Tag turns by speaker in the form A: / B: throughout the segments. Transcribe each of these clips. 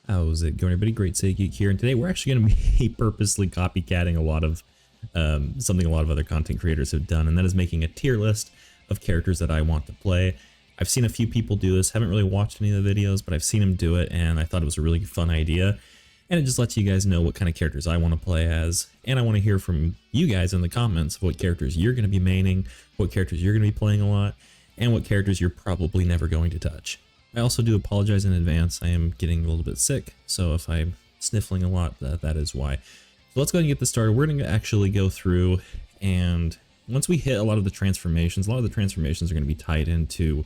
A: How's it going, everybody? Great City Geek here, and today we're actually going to be purposely copycatting a lot of something a lot of other content creators have done, and that is making a tier list of characters that I want to play. I've seen a few people do this, haven't really watched any of the videos, but I've seen them do it, and I thought it was a really fun idea. And it just lets you guys know what kind of characters I want to play as, and I want to hear from you guys in the comments of what characters you're going to be maining, what characters you're going to be playing a lot, and what characters you're probably never going to touch. I also do apologize in advance. I am getting a little bit sick, so if I'm sniffling a lot, that is why. So let's go ahead and get this started. We're going to actually go through, and once we hit a lot of the transformations, are going to be tied into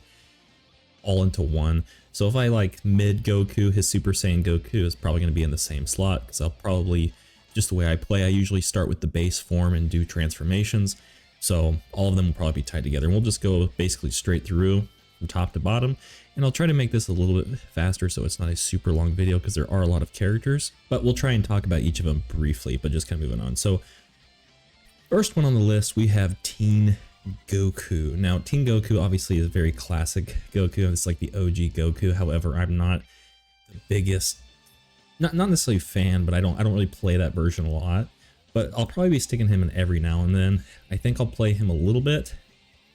A: all into one. So if I like mid Goku, his Super Saiyan Goku is probably going to be in the same slot, because I'll probably, just the way I play, I usually start with the base form and do transformations. So all of them will probably be tied together, and we'll just go basically straight through from top to bottom. And I'll try to make this a little bit faster so it's not a super long video, because there are a lot of characters, but we'll try and talk about each of them briefly, but just kind of moving on. So first one on the list, we have Teen Goku. Now Teen Goku obviously is very classic Goku. It's like the OG Goku. However, I'm not the biggest, not necessarily fan, but I don't really play that version a lot. But I'll probably be sticking him in every now and then. I think I'll play him a little bit,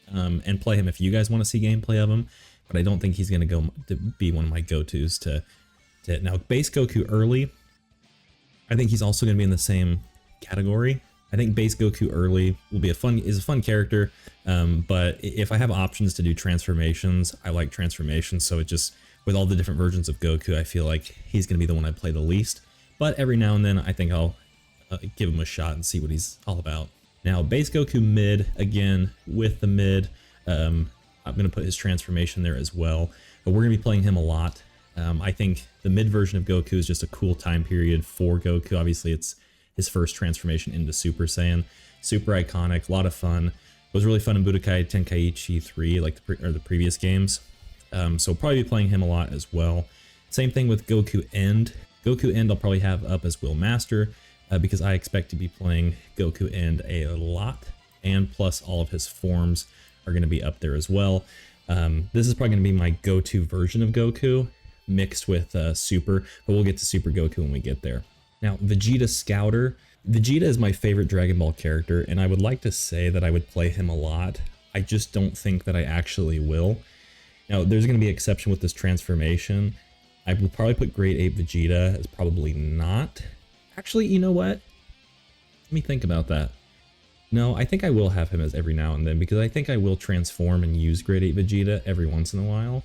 A: and play him if you guys want to see gameplay of him. But I don't think he's going to be one of my go-tos to hit. Now, base Goku early, I think he's also going to be in the same category. I think base Goku early will be is a fun character, but if I have options to do transformations, I like transformations. So it just, with all the different versions of Goku, I feel like he's going to be the one I play the least. But every now and then, I think I'll give him a shot and see what he's all about. Now, base Goku mid, again, with the mid, I'm going to put his transformation there as well, but we're going to be playing him a lot. I think the mid version of Goku is just a cool time period for Goku. Obviously, it's his first transformation into Super Saiyan. Super iconic, a lot of fun. It was really fun in Budokai Tenkaichi 3, like the previous games. So probably be playing him a lot as well. Same thing with Goku End. Goku End I'll probably have up as Will Master, because I expect to be playing Goku End a lot, and plus all of his forms are going to be up there as well. This is probably going to be my go-to version of Goku mixed with Super, but we'll get to Super Goku when we get there. Now, Vegeta Scouter. Vegeta is my favorite Dragon Ball character, and I would like to say that I would play him a lot. I just don't think that I actually will. Now, there's going to be an exception with this transformation. I would probably put Grade 8 Vegeta as probably not. Actually, you know what? Let me think about that. No, I think I will have him as every now and then, because I think I will transform and use Grade 8 Vegeta every once in a while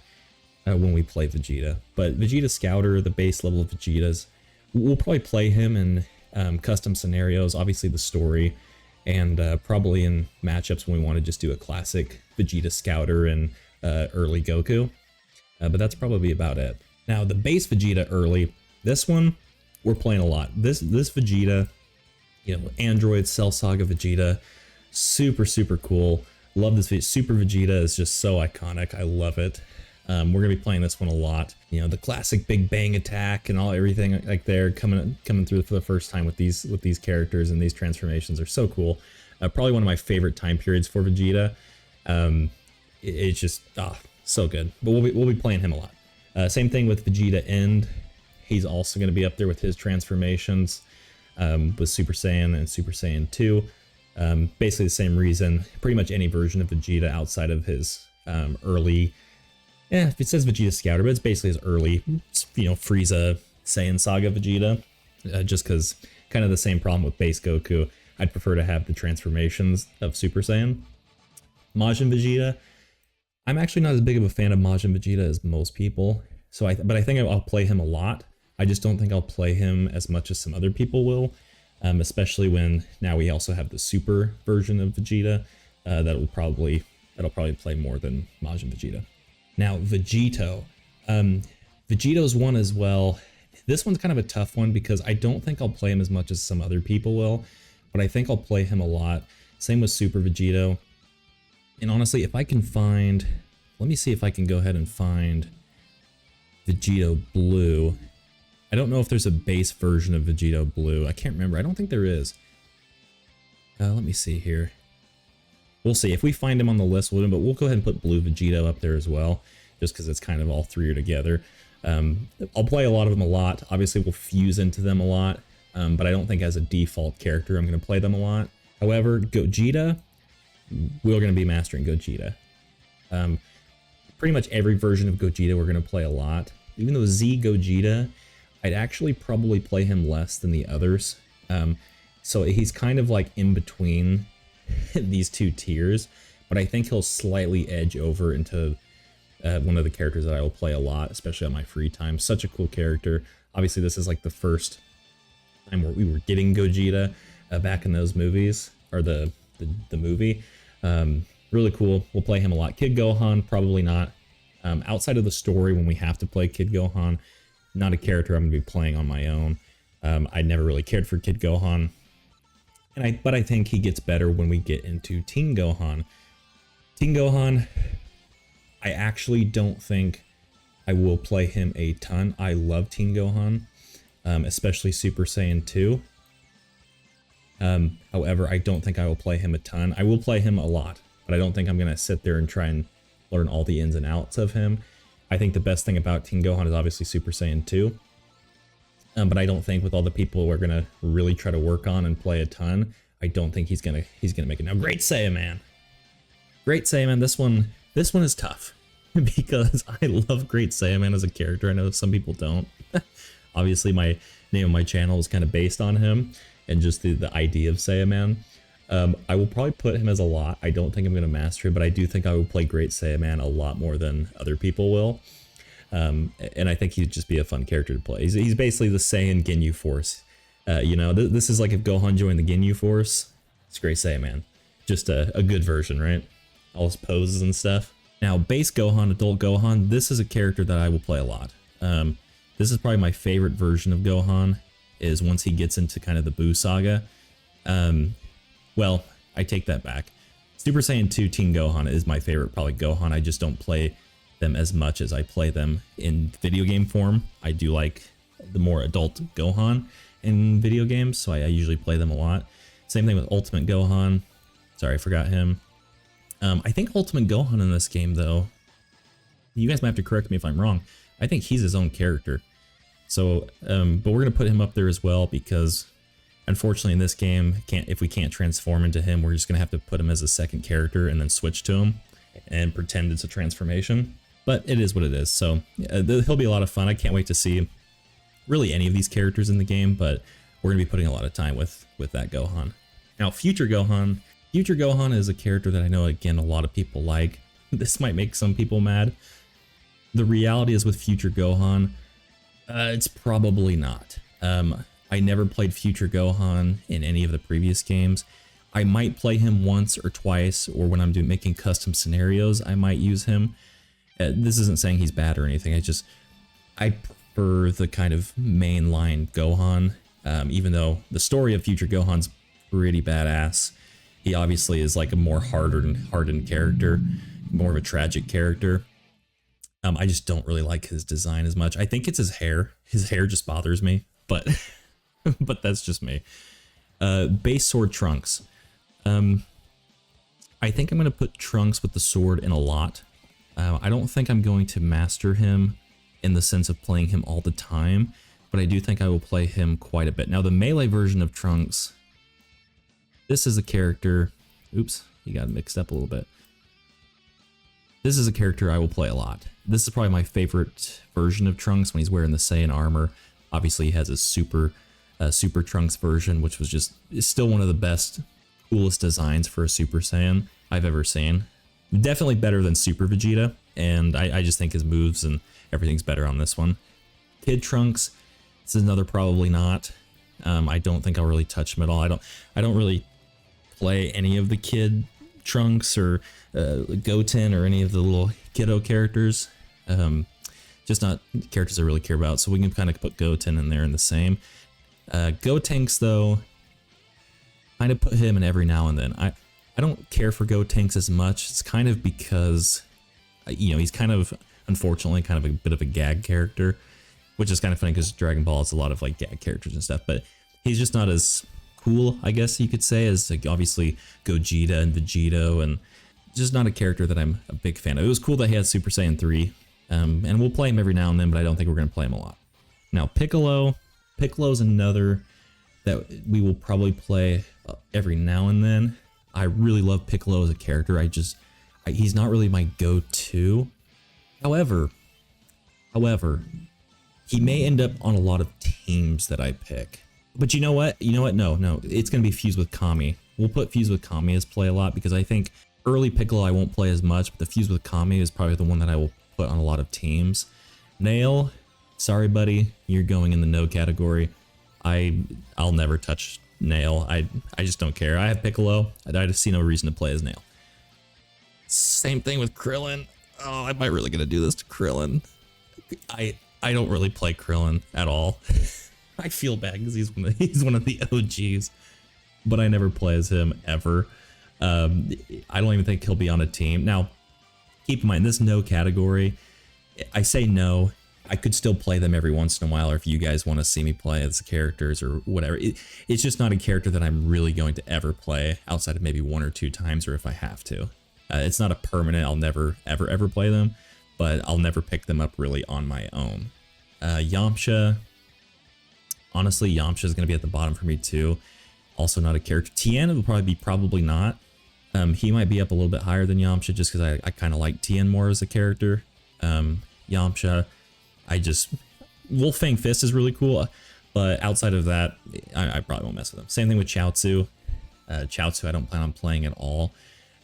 A: when we play Vegeta. But Vegeta Scouter, the base level of Vegetas, we'll probably play him in custom scenarios, obviously the story, and probably in matchups when we want to just do a classic Vegeta Scouter and early Goku. But that's probably about it. Now, the base Vegeta early, this one, we're playing a lot. This Vegeta, you know, Android Cell Saga Vegeta, super cool. Love this Vegeta. Super Vegeta is just so iconic. I love it. We're gonna be playing this one a lot. You know, the classic Big Bang attack and everything like they're coming through for the first time with these characters, and these transformations are so cool. Probably one of my favorite time periods for Vegeta. It's just so good. But we'll be playing him a lot. Same thing with Vegeta End. He's also going to be up there with his transformations, with Super Saiyan and Super Saiyan 2. Basically the same reason. Pretty much any version of Vegeta outside of his early... if it says Vegeta Scouter, but it's basically his early, you know, Frieza Saiyan Saga Vegeta. Just because kind of the same problem with base Goku. I'd prefer to have the transformations of Super Saiyan. Majin Vegeta. I'm actually not as big of a fan of Majin Vegeta as most people. But I think I'll play him a lot. I just don't think I'll play him as much as some other people will, especially when now we also have the Super version of Vegeta. That'll probably play more than Majin Vegeta. Now, Vegito. Vegito's one as well. This one's kind of a tough one because I don't think I'll play him as much as some other people will, but I think I'll play him a lot. Same with Super Vegito. And honestly, if I can find... Let me see if I can go ahead and find Vegito Blue. I don't know if there's a base version of Vegito Blue. I can't remember. I don't think there is. Let me see here. We'll see. If we find him on the list, we'll go ahead and put Blue Vegito up there as well, just because it's kind of all three are together. I'll play a lot of them a lot. Obviously, we'll fuse into them a lot, but I don't think as a default character I'm going to play them a lot. However, Gogeta, we're going to be mastering Gogeta. Pretty much every version of Gogeta we're going to play a lot. Even though Z Gogeta, I'd actually probably play him less than the others. So he's kind of like in between these two tiers, but I think he'll slightly edge over into one of the characters that I will play a lot, especially on my free time. Such a cool character. Obviously, this is like the first time where we were getting Gogeta back in those movies, or the movie. Really cool. We'll play him a lot. Kid Gohan, probably not. Outside of the story, when we have to play Kid Gohan, not a character I'm going to be playing on my own. I never really cared for Kid Gohan, but I think he gets better when we get into Teen Gohan. Teen Gohan, I actually don't think I will play him a ton. I love Teen Gohan, especially Super Saiyan 2. However, I don't think I will play him a ton. I will play him a lot, but I don't think I'm going to sit there and try and learn all the ins and outs of him. I think the best thing about Teen Gohan is obviously Super Saiyan 2. But I don't think with all the people we're going to really try to work on and play a ton, I don't think he's gonna make it. Now, Great Saiyaman. Great Saiyaman, this one is tough. Because I love Great Saiyaman as a character. I know some people don't. Obviously, my name of my channel is kind of based on him and just the idea of Saiyaman. I will probably put him as a lot. I don't think I'm going to master it, but I do think I will play Great Saiyaman a lot more than other people will. And I think he'd just be a fun character to play. He's basically the Saiyan Ginyu Force. You know, this is like if Gohan joined the Ginyu Force. It's Great Saiyaman. Just a good version, right? All his poses and stuff. Now, base Gohan, adult Gohan, this is a character that I will play a lot. This is probably my favorite version of Gohan, is once he gets into kind of the Buu saga. Well, I take that back. Super Saiyan 2 Teen Gohan is my favorite probably Gohan. I just don't play them as much as I play them in video game form. I do like the more adult Gohan in video games, so I usually play them a lot. Same thing with Ultimate Gohan. Sorry, I forgot him. I think Ultimate Gohan in this game, though, you guys might have to correct me if I'm wrong. I think he's his own character. So, but we're going to put him up there as well because, unfortunately, in this game, if we can't transform into him, we're just going to have to put him as a second character and then switch to him and pretend it's a transformation. But it is what it is, so he'll be a lot of fun. I can't wait to see really any of these characters in the game, but we're going to be putting a lot of time with that Gohan. Now, Future Gohan. Future Gohan is a character that I know, again, a lot of people like. This might make some people mad. The reality is with Future Gohan, it's probably not. I never played Future Gohan in any of the previous games. I might play him once or twice, or when I'm making custom scenarios, I might use him. This isn't saying he's bad or anything. I prefer the kind of mainline Gohan, even though the story of Future Gohan's pretty badass. He obviously is like a more hardened character, more of a tragic character. I just don't really like his design as much. I think it's his hair. His hair just bothers me, but but that's just me. Base Sword Trunks. I think I'm going to put Trunks with the sword in a lot. I don't think I'm going to master him in the sense of playing him all the time, but I do think I will play him quite a bit. Now, the melee version of Trunks, this is a character... Oops, he got mixed up a little bit. This is a character I will play a lot. This is probably my favorite version of Trunks when he's wearing the Saiyan armor. Obviously, he has his Super Trunks version, which was is still one of the best, coolest designs for a Super Saiyan I've ever seen. Definitely better than Super Vegeta, and I just think his moves and everything's better on this one. Kid Trunks, this is another probably not. I don't think I'll really touch him at all. I don't really play any of the Kid Trunks or Goten or any of the little kiddo characters. Just not characters I really care about, so we can kind of put Goten in there in the same. Gotenks, though, kind of put him in every now and then. I don't care for Gotenks as much. It's kind of because, you know, he's kind of, unfortunately, kind of a bit of a gag character, which is kind of funny because Dragon Ball has a lot of like gag characters and stuff, but he's just not as cool, I guess you could say, as like obviously Gogeta and Vegito, and just not a character that I'm a big fan of. It was cool that he had Super Saiyan 3 And we'll play him every now and then, but I don't think we're going to play him a lot. Now, Piccolo's another that we will probably play every now and then. I really love Piccolo as a character. He's not really my go-to. However, he may end up on a lot of teams that I pick. But you know what? No, it's going to be Fused with Kami. We'll put Fused with Kami as play a lot because I think early Piccolo I won't play as much, but the Fused with Kami is probably the one that I will put on a lot of teams. Nail, sorry buddy, you're going in the no category. I'll never touch Nail. I just don't care. I have Piccolo. I just see no reason to play as Nail. Same thing with Krillin. Oh, am I really gonna do this to Krillin? I don't really play Krillin at all. I feel bad because he's one of the OGs, but I never play as him ever. I don't even think he'll be on a team. Now, keep in mind, this no category, I say no. I could still play them every once in a while, or if you guys want to see me play as characters or whatever. It's just not a character that I'm really going to ever play outside of maybe 1 or 2 times, or if I have to. It's not a permanent, I'll never, ever play them, but I'll never pick them up really on my own. Yamcha, honestly, Yamcha is going to be at the bottom for me too. Also not a character. Tien will probably not. He might be up a little bit higher than Yamcha just because I kind of like Tien more as a character. Yamcha, Wolfang Fist is really cool, but outside of that, I probably won't mess with him. Same thing with Chaozu. Chaozu I don't plan on playing at all.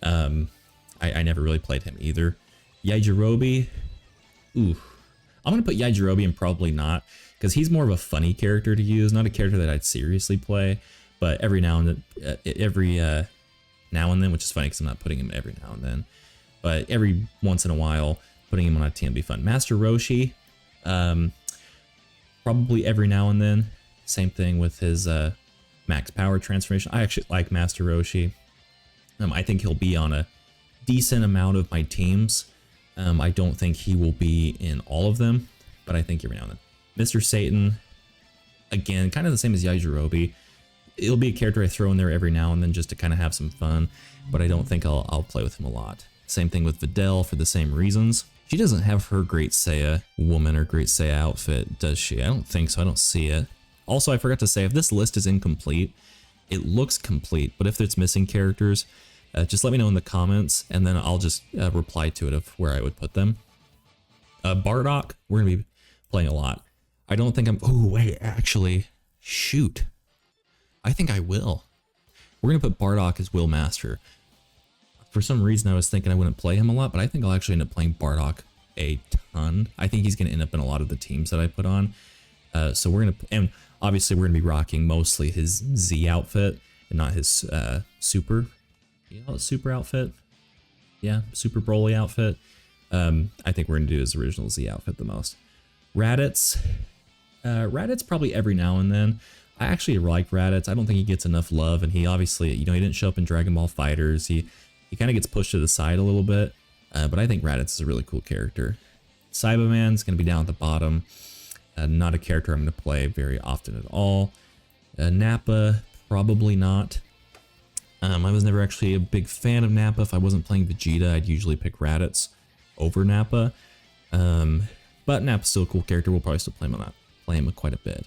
A: I never really played him either. Yajirobe, ooh. I'm going to put Yajirobe in probably not, because he's more of a funny character to use, not a character that I'd seriously play, but every now and then, which is funny because I'm not putting him every now and then, but every once in a while, putting him on a team would be fun. Master Roshi, probably every now and then. Same thing with his max power transformation. I actually like Master Roshi. I think he'll be on a decent amount of my teams. I don't think he will be in all of them, but I think every now and then. Mr. Satan, again, kind of the same as Yajirobe. It'll be a character I throw in there every now and then just to kind of have some fun, but I don't think I'll play with him a lot. Same thing with Videl for the same reasons. She doesn't have her Great Saiya woman or Great Saiya outfit, does she? I don't think so. I don't see it. Also, I forgot to say, if this list is incomplete, it looks complete, but if it's missing characters, just let me know in the comments, and then I'll just reply to it of where I would put them. Bardock, we're going to be playing a lot. I don't think I'm... Oh, wait, actually, shoot. I think I will. We're going to put Bardock as Will Master. For some reason, I was thinking I wouldn't play him a lot, but I think I'll actually end up playing Bardock a ton. I think he's going to end up in a lot of the teams that I put on. So we're going to... And obviously, we're going to be rocking mostly his Z outfit and not his Super... You know, super outfit. Yeah, Super Broly outfit. I think we're going to do his original Z outfit the most. Raditz. Raditz probably every now and then. I actually like Raditz. I don't think he gets enough love, and he obviously, he didn't show up in Dragon Ball FighterZ. He kind of gets pushed to the side a little bit, but I think Raditz is a really cool character. Cyberman's going to be down at the bottom. Not a character I'm going to play very often at all. Nappa, probably not. I was never actually a big fan of Nappa. If I wasn't playing Vegeta, I'd usually pick Raditz over Nappa. But Nappa's still a cool character. We'll probably still play him quite a bit.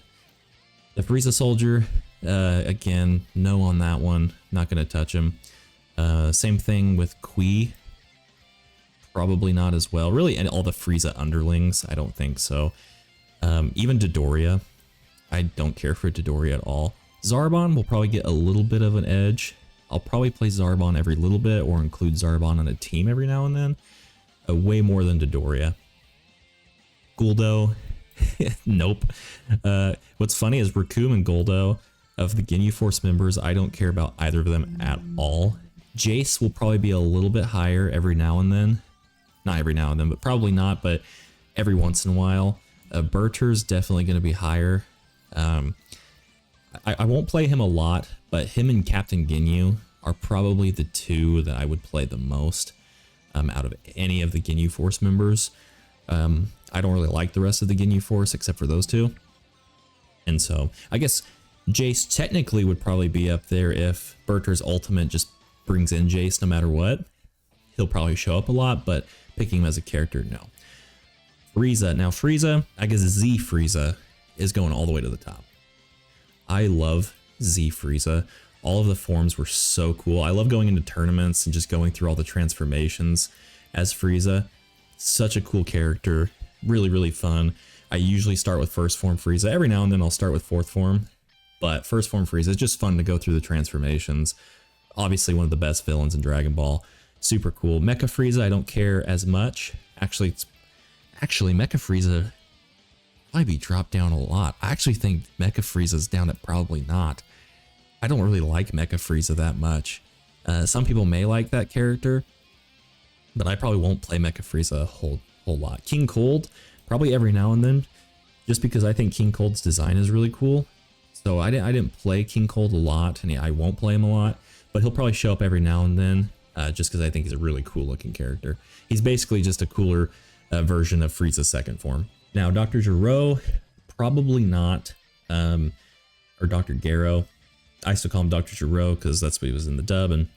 A: The Frieza Soldier, again, no on that one. Not going to touch him. Same thing with Kui. Probably not as well. Really, and all the Frieza underlings, I don't think so. Even Dodoria, I don't care for Dodoria at all. Zarbon will probably get a little bit of an edge. I'll probably play Zarbon every little bit or include Zarbon on a team every now and then. Way more than Dodoria. Guldo, nope. What's funny is Raccoon and Guldo, of the Ginyu Force members, I don't care about either of them at all. Jace will probably be a little bit higher every now and then. Not every now and then, but probably not, but every once in a while. Berter's definitely going to be higher. I won't play him a lot, but him and Captain Ginyu are probably the two that I would play the most out of any of the Ginyu Force members. I don't really like the rest of the Ginyu Force except for those two. And so I guess Jace technically would probably be up there if Berter's ultimate just brings in Jace no matter what. He'll probably show up a lot, but picking him as a character, no. Frieza. Now Frieza, I guess Z Frieza is going all the way to the top. I love Z Frieza. All of the forms were so cool. I love going into tournaments and just going through all the transformations as Frieza. Such a cool character. Really, really fun. I usually start with first form Frieza. Every now and then I'll start with fourth form. But first form Frieza is just fun to go through the transformations. Obviously one of the best villains in Dragon Ball. Super cool. Mecha Frieza, I don't care as much. Actually, Mecha Frieza might be dropped down a lot. I actually think Mecha Frieza's down at probably not. I don't really like Mecha Frieza that much. Some people may like that character, but I probably won't play Mecha Frieza a whole lot. King Cold, probably every now and then, just because I think King Cold's design is really cool. So I didn't play King Cold a lot, and I won't play him a lot, but he'll probably show up every now and then, just because I think he's a really cool looking character. He's basically just a cooler version of Frieza's second form. Now, Dr. Gero, probably not, or Dr. Gero. I used to call him Dr. Gero because that's what he was in the dub, and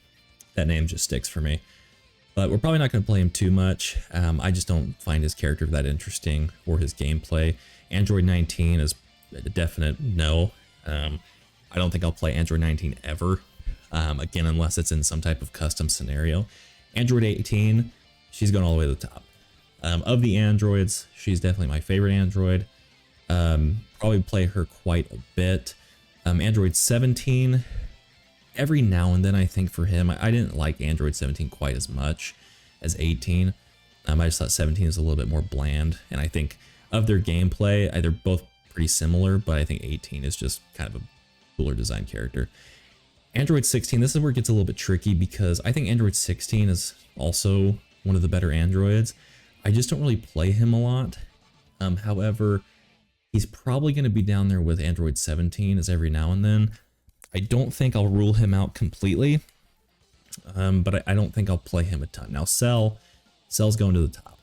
A: that name just sticks for me. But we're probably not going to play him too much. I just don't find his character that interesting or his gameplay. Android 19 is a definite no. I don't think I'll play Android 19 ever, again, unless it's in some type of custom scenario. Android 18, she's going all the way to the top. Of the androids, she's definitely my favorite android. Probably play her quite a bit. Android 17, every now and then I think for him, I didn't like Android 17 quite as much as 18. I just thought 17 is a little bit more bland, and I think of their gameplay, they're both pretty similar, but I think 18 is just kind of a cooler design character. Android 16, this is where it gets a little bit tricky because I think Android 16 is also one of the better androids. I just don't really play him a lot. However, he's probably going to be down there with Android 17 as every now and then. I don't think I'll rule him out completely, but I don't think I'll play him a ton. Now, Cell's going to the top.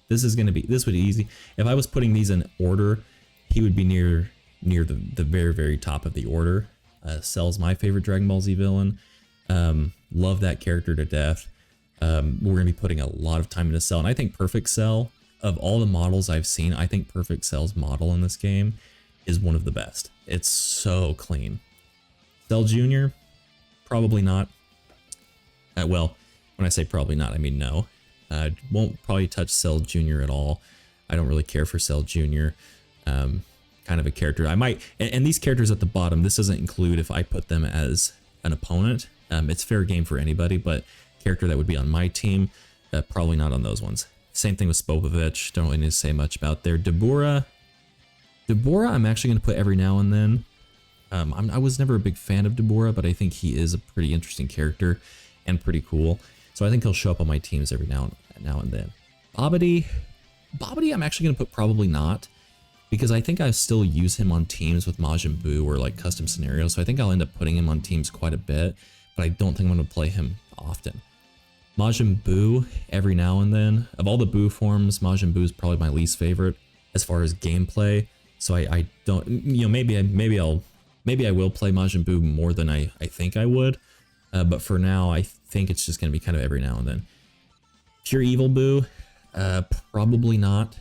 A: This would be easy. If I was putting these in order, he would be near the very, very top of the order. Cell's my favorite Dragon Ball Z villain. Love that character to death. We're going to be putting a lot of time into Cell, and I think Perfect Cell, of all the models I've seen, I think Perfect Cell's model in this game is one of the best. It's so clean. Cell Jr., probably not. Well, when I say probably not, I mean no. Won't probably touch Cell Jr. at all. I don't really care for Cell Jr. Kind of a character. I might, and these characters at the bottom, this doesn't include if I put them as an opponent. It's fair game for anybody, but character that would be on my team, probably not on those ones. Same thing with Spopovich. Don't really need to say much about there. Dabura, I'm actually going to put every now and then. I was never a big fan of Dabura, but I think he is a pretty interesting character and pretty cool. So I think he'll show up on my teams every now and then. Babidi, I'm actually going to put probably not, because I think I still use him on teams with Majin Buu or like custom scenarios. So I think I'll end up putting him on teams quite a bit, but I don't think I'm going to play him often. Majin Buu, every now and then. Of all the Buu forms, Majin Buu is probably my least favorite as far as gameplay. So I don't, maybe I will play Majin Buu more than I think I would. But for now, I think it's just going to be kind of every now and then. Pure Evil Buu, probably not.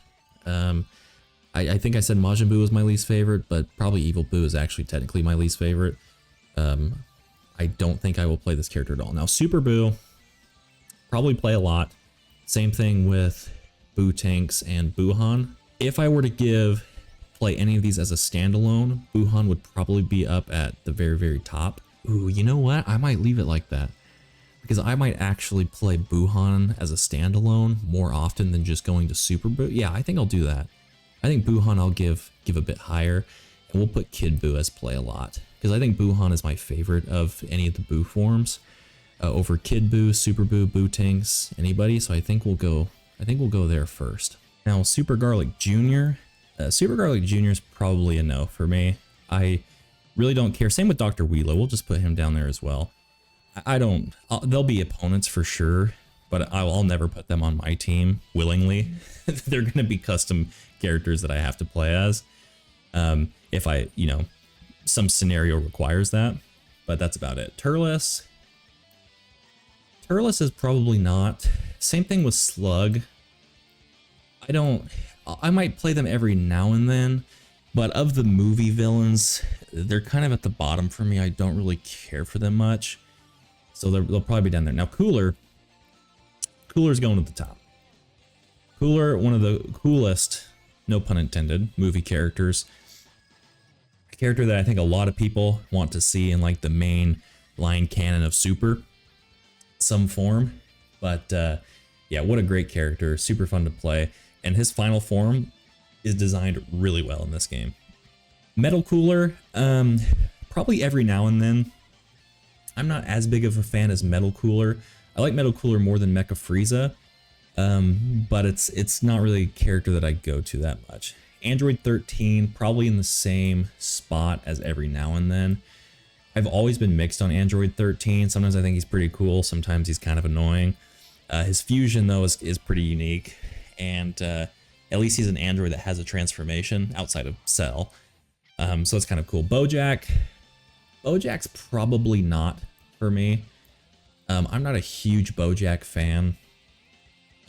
A: I think I said Majin Buu was my least favorite, but probably Evil Buu is actually technically my least favorite. I don't think I will play this character at all. Now, Super Buu, probably play a lot. Same thing with Buu Tanks and Buuhan. If I were to play any of these as a standalone, Buuhan would probably be up at the very, very top. Ooh, you know what? I might leave it like that, because I might actually play Buuhan as a standalone more often than just going to Super Buu. Yeah, I think I'll do that. I think Buuhan I'll give a bit higher, and we'll put Kid Buu as play a lot, because I think Buuhan is my favorite of any of the Buu forms. Over Kid Buu, Super Buu, Buu Tanks, anybody. So I think we'll go there first. Now, Super Garlic Jr. Super Garlic Jr. is probably a no for me. I really don't care. Same with Dr. Wheelo. We'll just put him down there as well. They'll be opponents for sure, but I'll never put them on my team willingly. They're going to be custom characters that I have to play as. If some scenario requires that, but that's about it. Turles is probably not. Same thing with Slug. I might play them every now and then, but of the movie villains, they're kind of at the bottom for me. I don't really care for them much, so they'll probably be down there. Now Cooler's going at the top. Cooler, one of the coolest, no pun intended, movie characters. A character that I think a lot of people want to see in like the main line canon of Super, some form. But yeah, what a great character, super fun to play. And his final form is designed really well in this game. Metal Cooler, probably every now and then. I'm not as big of a fan as Metal Cooler. I like Metal Cooler more than Mecha Frieza. But it's not really a character that I go to that much. Android 13, probably in the same spot as every now and then. I've always been mixed on Android 13. Sometimes I think he's pretty cool, sometimes he's kind of annoying. His fusion though is pretty unique, and at least he's an android that has a transformation outside of Cell. So it's kind of cool. Bojack's probably not for me. I'm not a huge Bojack fan.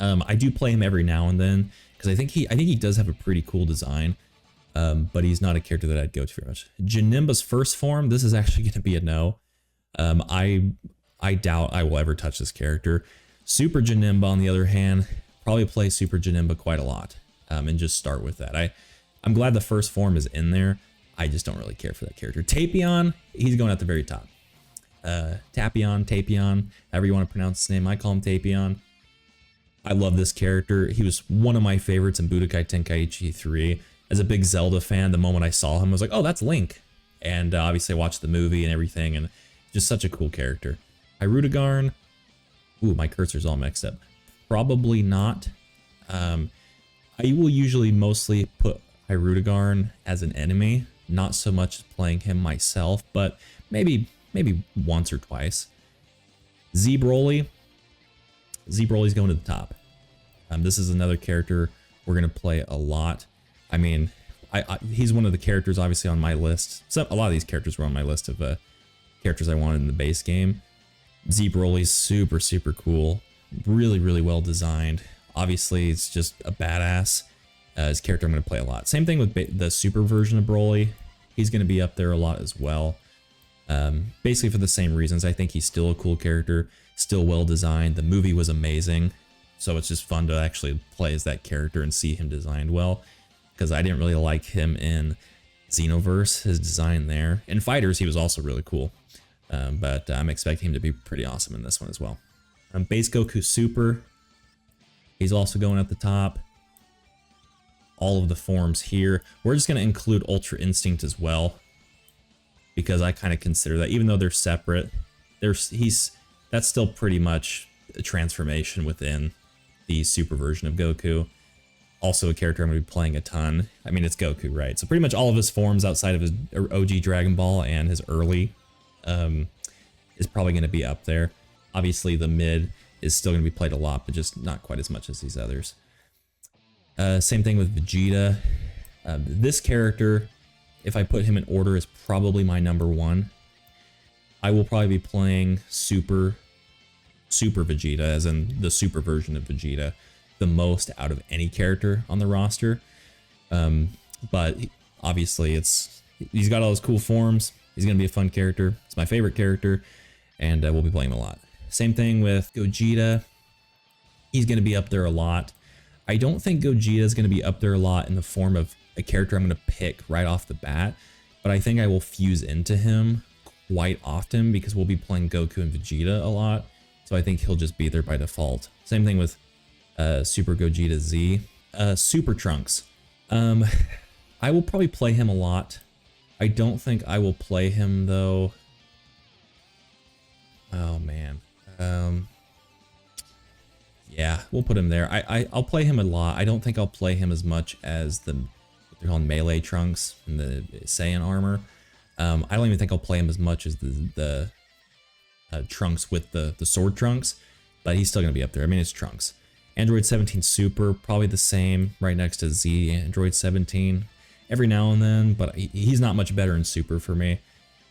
A: I do play him every now and then because I think he does have a pretty cool design, but he's not a character that I'd go to very much. Janemba's first form, this is actually going to be a no. I doubt I will ever touch this character. Super Janemba, on the other hand, probably play Super Janemba quite a lot, and just start with that. I'm glad the first form is in there. I just don't really care for that character. Tapion, he's going at the very top. Tapion, however you want to pronounce his name. I call him Tapion. I love this character. He was one of my favorites in Budokai Tenkaichi 3. As a big Zelda fan, the moment I saw him, I was like, oh, that's Link. And obviously I watched the movie and everything, and just such a cool character. Hyrudegarn. Ooh, my cursor's all mixed up. Probably not. I will usually mostly put Hyrudegarn as an enemy, not so much playing him myself, but maybe once or twice. Z Broly. Z Broly's going to the top. This is another character we're going to play a lot. I mean, he's one of the characters obviously on my list. A lot of these characters were on my list of characters I wanted in the base game. Z Broly's super, super cool. Really, really well designed. Obviously, it's just a badass. His character I'm going to play a lot. Same thing with the super version of Broly. He's going to be up there a lot as well. Basically for the same reasons. I think he's still a cool character, still well designed. The movie was amazing, so it's just fun to actually play as that character and see him designed well, because I didn't really like him in Xenoverse, his design there. In Fighters, he was also really cool, but I'm expecting him to be pretty awesome in this one as well. Base Goku Super, he's also going at the top. All of the forms here. We're just going to include Ultra Instinct as well, because I kind of consider that, even though they're separate, that's still pretty much a transformation within the super version of Goku. Also a character I'm going to be playing a ton. I mean, it's Goku, right? So pretty much all of his forms outside of his OG Dragon Ball and his early is probably going to be up there. Obviously, the mid is still going to be played a lot, but just not quite as much as these others. Same thing with Vegeta. This character, if I put him in order, is probably my number one. I will probably be playing Super Vegeta, as in the super version of Vegeta, the most out of any character on the roster. But obviously he's got all those cool forms. He's going to be a fun character. It's my favorite character, and we'll be playing him a lot. Same thing with Gogeta. He's going to be up there a lot. I don't think Gogeta is going to be up there a lot in the form of a character I'm going to pick right off the bat, but I think I will fuse into him quite often because we'll be playing Goku and Vegeta a lot, so I think he'll just be there by default. Same thing with Super Gogeta Z. Super Trunks. I will probably play him a lot. I don't think I will play him though. Oh man. Yeah, we'll put him there. I'll play him a lot. I don't think I'll play him as much as what they're called melee Trunks and the Saiyan armor. I don't even think I'll play him as much as the Trunks with the sword Trunks, but he's still gonna be up there. I mean, it's Trunks. Android 17 Super, probably the same, right next to Z Android 17. Every now and then, but he's not much better in Super for me,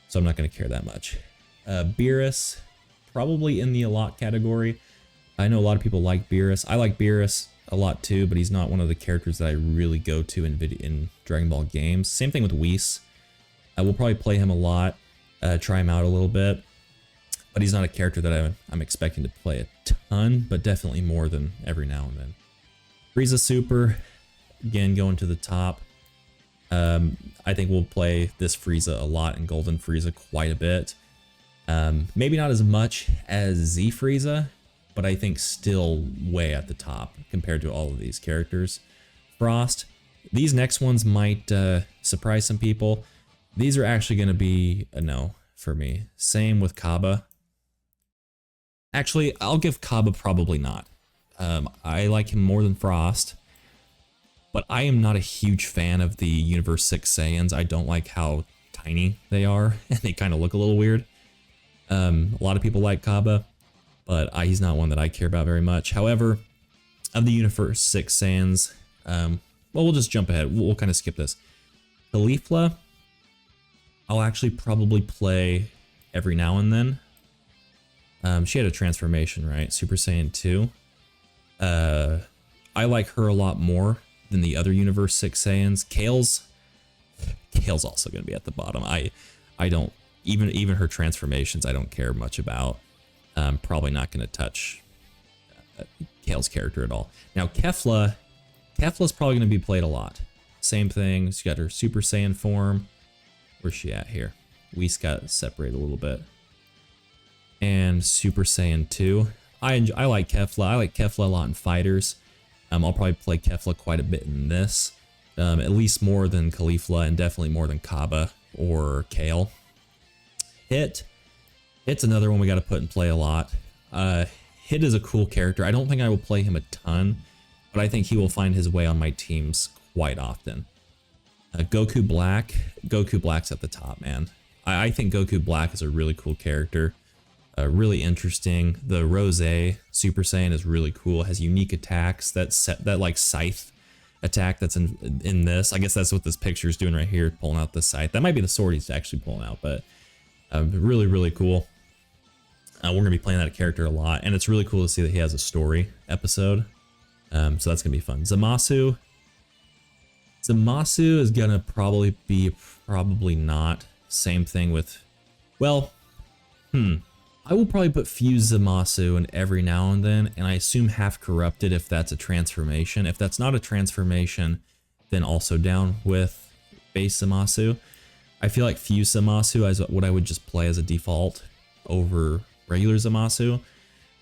A: so I'm not gonna care that much. Beerus, probably in the a lot category. I know a lot of people like Beerus. I like Beerus. a lot too, but he's not one of the characters that I really go to in Dragon Ball games. Same thing with Whis. I will probably play him a lot, try him out a little bit, but he's not a character that I'm expecting to play a ton, but definitely more than every now and then. Frieza Super, again, going to the top. I think we'll play this Frieza a lot and Golden Frieza quite a bit. Maybe not as much as Z Frieza, but I think still way at the top compared to all of these characters. Frost, these next ones might surprise some people. These are actually going to be a no for me. Same with Kaba. Actually, I'll give Kaba probably not. I like him more than Frost, but I am not a huge fan of the Universe 6 Saiyans. I don't like how tiny they are, and they kind of look a little weird. A lot of people like Kaba, but he's not one that I care about very much. However, of the Universe 6 Saiyans, well, we'll just jump ahead. We'll kind of skip this. Caulifla, I'll actually probably play every now and then. She had a transformation, right? Super Saiyan 2. I like her a lot more than the other Universe 6 Saiyans. Kale's also going to be at the bottom. I don't, even her transformations, I don't care much about. Probably not going to touch Kale's character at all. Now Kefla's probably going to be played a lot. Same thing. She's got her Super Saiyan form. Where's she at here? Whis got separated a little bit. And Super Saiyan 2. I like Kefla. I like Kefla a lot in fighters. I'll probably play Kefla quite a bit in this. At least more than Caulifla and definitely more than Kaba or Kale. Hit's another one we got to put in play a lot. Hit is a cool character. I don't think I will play him a ton, but I think he will find his way on my teams quite often. Goku Black. Goku Black's at the top, man. I think Goku Black is a really cool character. Really interesting. The Rose Super Saiyan is really cool. It has unique attacks. That like scythe attack that's in this. I guess that's what this picture is doing right here, pulling out the scythe. That might be the sword he's actually pulling out, but really, really cool. We're gonna be playing that character a lot, and it's really cool to see that he has a story episode. So that's gonna be fun. Zamasu is gonna probably not. Same thing with, well, I will probably put Fuse Zamasu in every now and then, and I assume Half Corrupted if that's a transformation. If that's not a transformation, then also down with Base Zamasu. I feel like Fuse Zamasu is what I would just play as a default over regular Zamasu,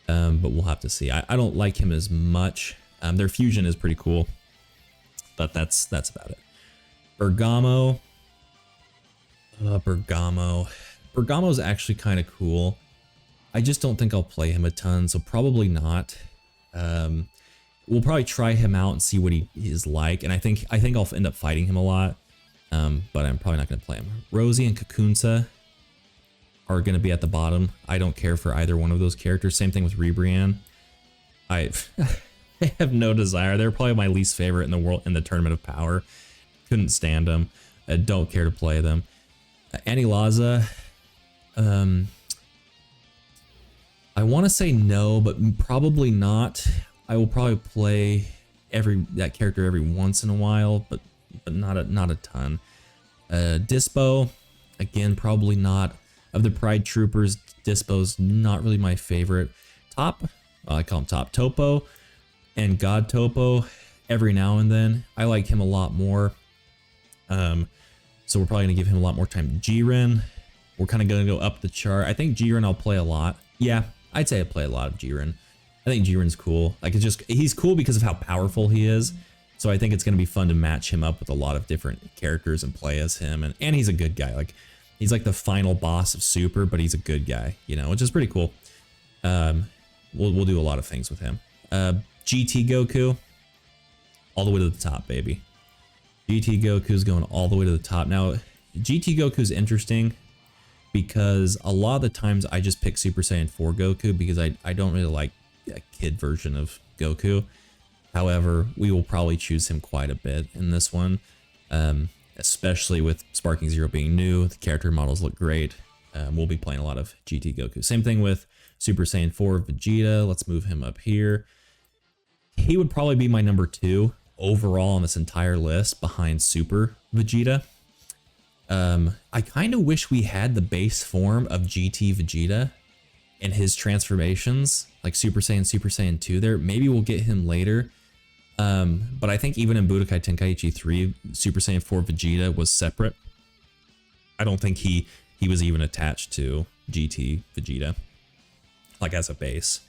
A: but we'll have to see. I don't like him as much. Their fusion is pretty cool, but that's about it. Bergamo. Bergamo's actually kind of cool. I just don't think I'll play him a ton, so probably not. We'll probably try him out and see what he is like, and I think I'll end up fighting him a lot, but I'm probably not going to play him. Rosie and Kakunsa are going to be at the bottom. I don't care for either one of those characters. Same thing with Ribrianne. I have no desire. They're probably my least favorite in the world in the Tournament of Power. Couldn't stand them. I don't care to play them. Anilaza, I want to say no, but probably not. I will probably play that character every once in a while, but not a ton. Dispo, again, probably not. Of the Pride Troopers, Dispo's not really my favorite. I call him Top. Topo and God Topo, every now and then. I like him a lot more. So we're probably going to give him a lot more time. Jiren, we're kind of going to go up the chart. I think Jiren I'll play a lot. Yeah, I'd say I play a lot of Jiren. I think Jiren's cool. Like, he's cool because of how powerful he is. So I think it's going to be fun to match him up with a lot of different characters and play as him. And he's a good guy. Like, he's like the final boss of Super, but he's a good guy, you know, which is pretty cool. We'll do a lot of things with him. GT Goku, all the way to the top, baby. GT Goku's going all the way to the top. Now, GT Goku's interesting because a lot of the times I just pick Super Saiyan 4 Goku because I don't really like a kid version of Goku. However, we will probably choose him quite a bit in this one, especially with Sparking Zero being new. The character models look great. We'll be playing a lot of GT Goku. Same thing with Super Saiyan 4 Vegeta. Let's move him up here. he would probably be my number 2 overall on this entire list behind Super Vegeta. I kind of wish we had the base form of GT Vegeta and his transformations, like Super Saiyan 2 there. Maybe we'll get him later. But I think even in Budokai Tenkaichi 3, Super Saiyan 4 Vegeta was separate. I don't think he was even attached to GT Vegeta, like as a base.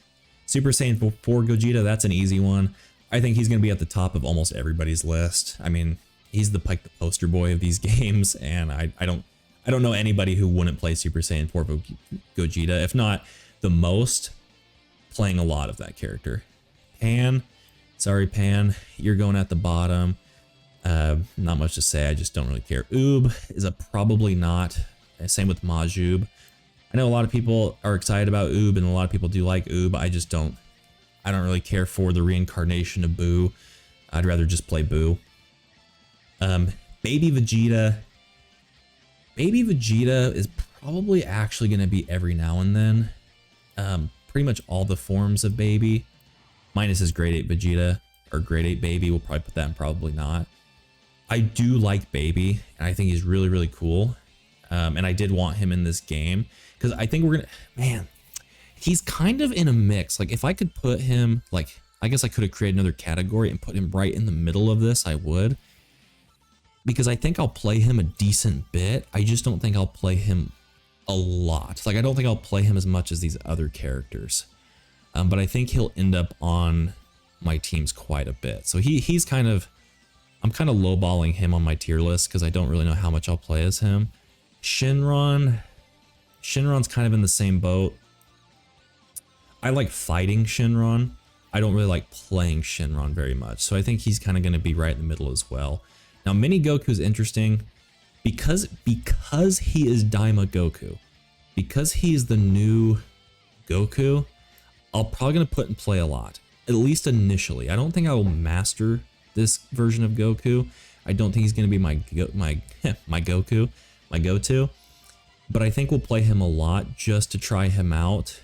A: Super Saiyan 4 Gogeta, that's an easy one. I think he's going to be at the top of almost everybody's list. I mean, he's the poster boy of these games, and I don't know anybody who wouldn't play Super Saiyan 4 Gogeta, if not the most, playing a lot of that character. Pan, sorry Pan, you're going at the bottom. Not much to say, I just don't really care. Oob is a probably not. Same with Majub. I know a lot of people are excited about Oob, and a lot of people do like Oob. I just don't. I don't really care for the reincarnation of Boo. I'd rather just play Boo. Baby Vegeta. Baby Vegeta is probably actually going to be every now and then. Pretty much all the forms of Baby, minus his grade 8 Vegeta or grade 8 Baby. We'll probably put that in probably not. I do like Baby, and I think he's really, really cool. And I did want him in this game because I think we're gonna, man, he's kind of in a mix. Like if I could put him, like, I guess I could have created another category and put him right in the middle of this, I would. Because I think I'll play him a decent bit. I just don't think I'll play him a lot. Like I don't think I'll play him as much as these other characters. But I think he'll end up on my teams quite a bit. So he's kind of, I'm kind of lowballing him on my tier list because I don't really know how much I'll play as him. Shenron's kind of in the same boat. I like fighting Shenron. I don't really like playing Shenron very much. So I think he's kind of going to be right in the middle as well. Now Mini Goku's interesting because he is Daima Goku. Because he is the new Goku, I'll probably going to put in play a lot. At least initially. I don't think I will master this version of Goku. I don't think he's going to be my Goku, my go-to. But I think we'll play him a lot just to try him out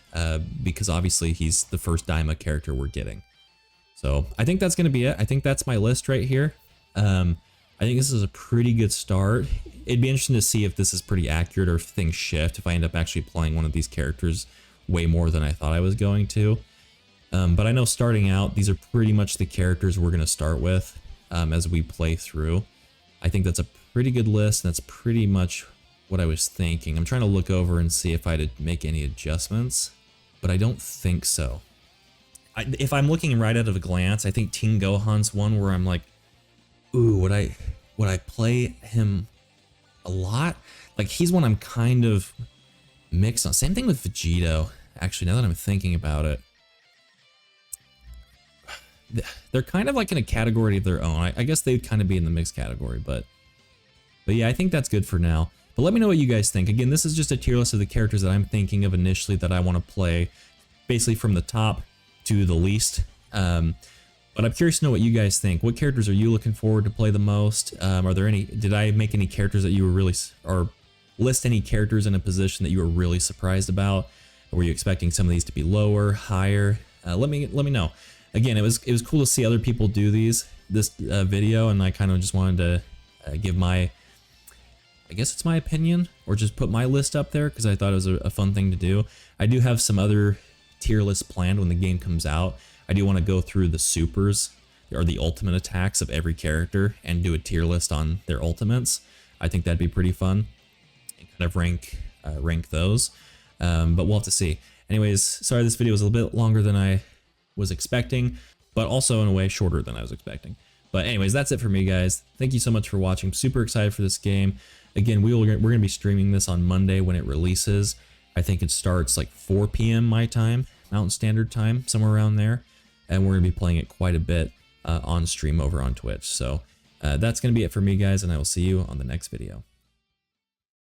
A: because obviously he's the first Daima character we're getting. So I think that's going to be it. I think that's my list right here. I think this is a pretty good start. It'd be interesting to see if this is pretty accurate or if things shift, if I end up actually playing one of these characters way more than I thought I was going to. But I know starting out, these are pretty much the characters we're going to start with as we play through. I think that's a pretty good list, and that's pretty much what I was thinking. I'm trying to look over and see if I had to make any adjustments, but I don't think so. If I'm looking right out of a glance, I think Teen Gohan's one where I'm like, ooh, would I play him a lot? Like he's one I'm kind of mixed on. Same thing with Vegito. Actually, now that I'm thinking about it, they're kind of like in a category of their own. I guess they'd kind of be in the mixed category, but yeah, I think that's good for now. But let me know what you guys think. Again, this is just a tier list of the characters that I'm thinking of initially that I want to play, basically from the top to the least. But I'm curious to know what you guys think. What characters are you looking forward to play the most? Are there any? Did I make any characters that you were really, or list any characters in a position that you were really surprised about? Or were you expecting some of these to be lower, higher? Let me know. Again, it was cool to see other people do this video, and I kind of just wanted to give my, I guess it's my opinion, or just put my list up there because I thought it was a fun thing to do. I do have some other tier lists planned when the game comes out. I do want to go through the supers or the ultimate attacks of every character and do a tier list on their ultimates. I think that'd be pretty fun and kind of rank those. But we'll have to see. Anyways, sorry this video was a little bit longer than I was expecting, but also in a way shorter than I was expecting. But anyways, that's it for me, guys. Thank you so much for watching. I'm super excited for this game. Again, we're going to be streaming this on Monday when it releases. I think it starts like 4 p.m. my time, Mountain Standard Time, somewhere around there. And we're going to be playing it quite a bit on stream over on Twitch. So that's going to be it for me, guys, and I will see you on the next video.